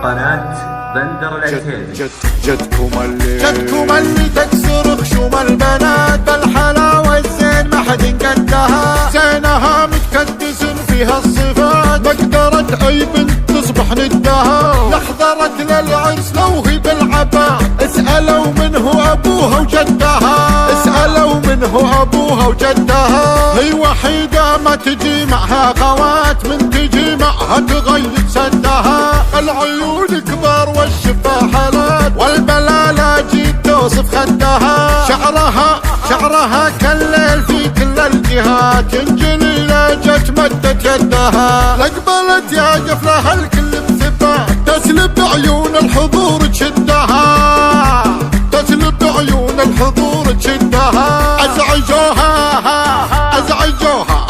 قناة بندر العتيبي. جدكم اللي تكسر خشوم البنات بالحلاوة الزين ما حد قدها، زينها متكدس فيها الصفات مقدرة اي بنت تصبح ندها، لحضرت للعرس لو هي بالعباء اسألوا منه ابوها وجدها، اسألوا منه ابوها وجدها، هي وحيدة ما تجي معها خوات من تجي معها تغيب سدها، العيون كبار والشفاحلات والبلالة جيت توصف خدها، شعرها كالليل في كل الجهات تنجلي لجت مدت يدها، لقبلت يا جفلها الكل بثبات تسلب عيون الحضور تشدها، تسلب عيون الحضور تشدها،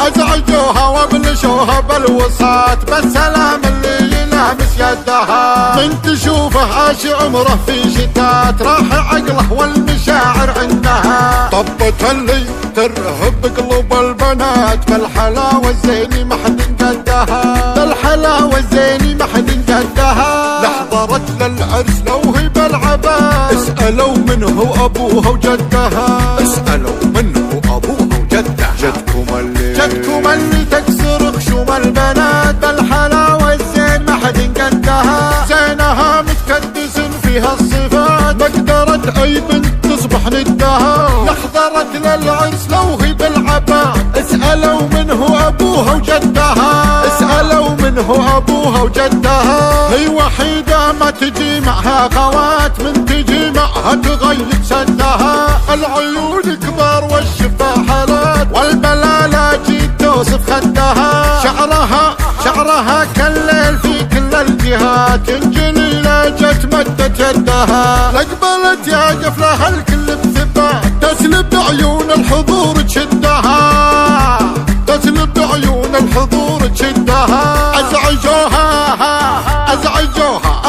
ازعجوها وابلشوها بالوساط بالسلام اللي يلامس يدها، من تشوفه عاش عمره في شتات راح عقله والمشاعر عندها، طبت اللي ترهب قلوب البنات بالحلاوة الزيني ما حد قدها، بالحلاوة الزيني ما حد قدها، لحضرت للعرس لو هي بالعباء اسألوا منه ابوها وجدها، اسألوا منه ابوها وجدها، جدكم اللي تكسر خشوم البنات بالحلاوة الزين ما حد قدها، زينها متكدس فيها الصفات مقدرة اي بنت تصبح ندها، لحضرت للعرس لو هي بالعباء اسألوا منه ابوها وجدها، اسألوا منه ابوها وجدها، هي وحيدة ما تجي معها خوات من تجي معها تغيب سدها، العيون كبار والشفاحلات والبلالة جيت توصف خدها، شعرها كالليل في كل الجهات تنجلي لجت مدت يدها، لقبلت يا جفلها الكل بثبات تسلب عيون الحضور تشدها، تسلب عيون الحضور تشدها،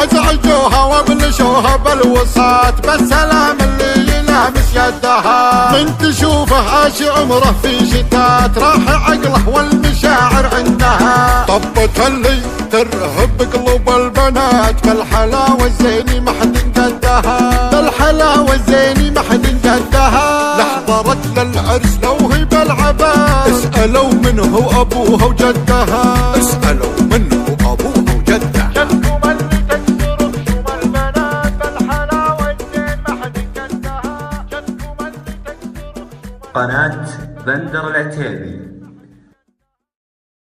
ازعجوها وابلشوها بالوساط بالسلام اللي يلامس يدها، من تشوفه عاش عمره في شتات راح عقله والمشاعر عندها، طبت اللي ترهب قلوب البنات بالحلاوة الزيني ما حد قدها، بالحلاوة الزيني ما حد قدها، لحضرت للعرس لو هي بالعباء اسألوا منه ابوها وجدها،